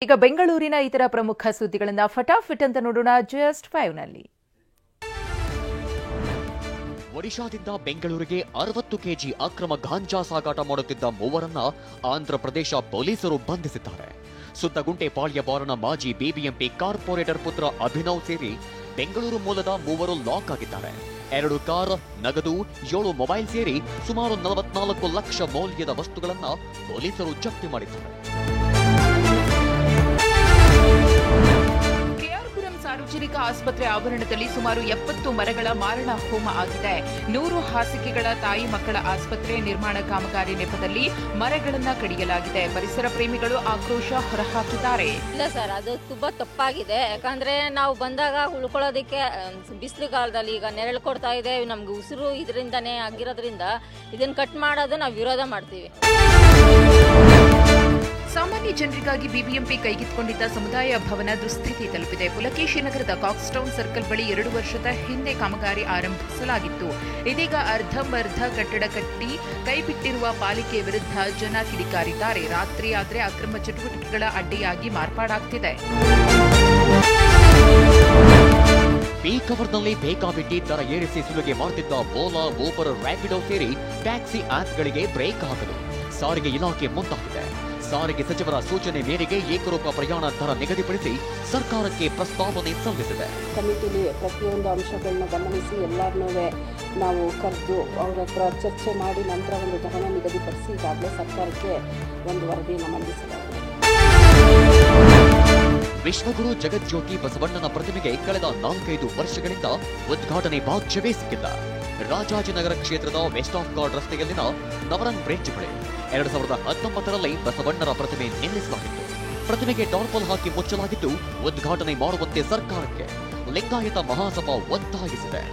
ಈಗ ಬೆಂಗಳೂರಿನ ಇತರ ಪ್ರಮುಖ ಸುದ್ದಿಗಳನ್ನು ಫಟಾಫಟ್ ಅಂತ ನೋಡೋಣ ಜಸ್ಟ್ 5 ನಲ್ಲಿ. ಒಡಿಶಾದಿಂದ ಬೆಂಗಳೂರಿಗೆ 60 ಕೆಜಿ ಅಕ್ರಮ ಗಾಂಜಾ ಸಾಗಾಟ ಮಾಡುತ್ತಿದ್ದ ಮೂವರನ್ನ ಆಂಧ್ರಪ್ರದೇಶ ಪೊಲೀಸರು ಬಂಧಿಸಿದ್ದಾರೆ. ಸುತ್ತಗುಂಟೆ ಪಾಳ್ಯಬಾರನ ಮಾಜಿ ಬಿಬಿಎಂಪಿ ಕಾರ್ಪೊರೇಟರ್ ಪುತ್ರ ಅಭಿನವ್ ಸೇರಿ ಬೆಂಗಳೂರು ಮೂಲದ ಮೂವರು ಲಾಕ್ ಆಗಿದ್ದಾರೆ. 2 ಕಾರ್, ನಗದು, 7 ಮೊಬೈಲ್ ಸೇರಿ ಸುಮಾರು 44 ಲಕ್ಷ ಮೌಲ್ಯದ ವಸ್ತುಗಳನ್ನು ಪೊಲೀಸರು ಜಪ್ತಿ ಮಾಡಿದ್ದಾರೆ. ಸಾರ್ವಜನಿಕ ಆಸ್ಪತ್ರೆ ಆವರಣದಲ್ಲಿ ಸುಮಾರು 70 ಮರಗಳ ಮಾರಣ ಹೋಮ ಆಗಿದೆ. 100 ಹಾಸಿಗೆಗಳ ತಾಯಿ ಮಕ್ಕಳ ಆಸ್ಪತ್ರೆ ನಿರ್ಮಾಣ ಕಾಮಗಾರಿ ನೆಪದಲ್ಲಿ ಮರಗಳನ್ನ ಕಡಿಯಲಾಗಿದೆ. ಪರಿಸರ ಪ್ರೇಮಿಗಳು ಆಕ್ರೋಶ ಹೊರಹಾಕಿದ್ದಾರೆ. ಇಲ್ಲ ಸರ್, ಅದು ತುಂಬಾ ತಪ್ಪಾಗಿದೆ. ಯಾಕಂದ್ರೆ ನಾವು ಬಂದಾಗ ಉಳ್ಕೊಳ್ಳೋದಕ್ಕೆ ಬಿಸಿಲುಗಾಲದಲ್ಲಿ ಈಗ ನೆರಳು ಕೊಡ್ತಾ ಇದೆ, ನಮ್ಗೆ ಉಸಿರು ಇದರಿಂದಾನೇ ಆಗಿರೋದ್ರಿಂದ ಇದನ್ನ ಕಟ್ ಮಾಡೋದು ನಾವು ವಿರೋಧ ಮಾಡ್ತೀವಿ. ಸಾಮಾನ್ಯ ಜನರಿಗಾಗಿ ಬಿಬಿಎಂಪಿ ಕೈಗೆತ್ತಿಕೊಂಡಿದ್ದ ಸಮುದಾಯ ಭವನ ದುಸ್ಥಿತಿ ತಲುಪಿದೆ. ಪುಲಕೇಶಿ ನಗರದ ಕಾಕ್ಸ್ಟೌನ್ ಸರ್ಕಲ್ ಬಳಿ 2 ವರ್ಷದ ಹಿಂದೆ ಕಾಮಗಾರಿ ಆರಂಭಿಸಲಾಗಿತ್ತು. ಇದೀಗ ಅರ್ಧಂಬರ್ಧ ಕಟ್ಟಡ ಕಟ್ಟಿ ಕೈಬಿಟ್ಟಿರುವ ಪಾಲಿಕೆ ವಿರುದ್ಧ ಜನ ಕಿಡಿಕಾರಿದ್ದಾರೆ. ರಾತ್ರಿ ಆದ್ರೆ ಅಕ್ರಮ ಚಟುವಟಿಕೆಗಳ ಅಡ್ಡಿಯಾಗಿ ಮಾರ್ಪಾಡಾಗ್ತಿದೆ. ಪೀಕ್ ಅವರ್ನಲ್ಲಿ ಬೇಕಾಬಿಟ್ಟಿ ದರ ಏರಿಸಿ ಸುಲಿಗೆ ಮಾಡುತ್ತಿದ್ದ ಓಲಾ, ಊಬರ್, ರ್ಯಾಪಿಡೋ ಸೇರಿ ಟ್ಯಾಕ್ಸಿ ಆಪ್ಗಳಿಗೆ ಬ್ರೇಕ್ ಹಾಕಲು ಸಾರಿಗೆ ಇಲಾಖೆ ಮುಂದಾಗಿದೆ. ಸಾರಿಗೆ ಸಚಿವರ ಸೂಚನೆ ಮೇರೆಗೆ ಏಕರೂಪ ಪ್ರಯಾಣ ದರ ನಿಗದಿಪಡಿಸಿ ಸರ್ಕಾರಕ್ಕೆ ಪ್ರಸ್ತಾವನೆ ಸಲ್ಲಿಸಿದೆ. ಸಮಿತಿಲಿ ಪ್ರತಿಯೊಂದು ಅಂಶಗಳನ್ನ ಗಮನಿಸಿ ಎಲ್ಲರನ್ನೂ ನಾವು ಕರೆದು ಅವರ ಹತ್ರ ಚರ್ಚೆ ಮಾಡಿ ನಂತರ ಒಂದು ದರ ನಿಗದಿಪಡಿಸಿ ಈಗಾಗಲೇ ಸರ್ಕಾರಕ್ಕೆ ಒಂದು ವರದಿಯನ್ನು ಮಂಡಿಸಲಾಗಿದೆ. ವಿಶ್ವಗುರು ಜಗಜ್ಯೋತಿ ಬಸವಣ್ಣನ ಪ್ರತಿಮೆಗೆ ಕಳೆದ 4-5 ವರ್ಷಗಳಿಂದ ಉದ್ಘಾಟನೆ ಭಾಗ್ಯವೇ ಸಿಕ್ಕಿಲ್ಲ. ರಾಜಾಜಿನಗರ ಕ್ಷೇತ್ರದ ವೆಸ್ಟ್ ಆಫ್ ಕಾರ್ಡ್ ರಸ್ತೆಯಲ್ಲಿನ ನವರಂಗ್ ಬ್ರಿಡ್ಜ್ ಬಳಿ 2019ರಲ್ಲಿ ಬಸವಣ್ಣರ ಪ್ರತಿಮೆ ನಿಲ್ಲಿಸಲಾಗಿತ್ತು. ಪ್ರತಿಮೆಗೆ ಟಾರ್ಪಲ್ ಹಾಕಿ ಮುಚ್ಚಲಾಗಿದ್ದು ಉದ್ಘಾಟನೆ ಮಾಡುವಂತೆ ಸರ್ಕಾರಕ್ಕೆ ಲಿಂಗಾಯತ ಮಹಾಸಭಾ ಒತ್ತಾಯಿಸಿದೆ.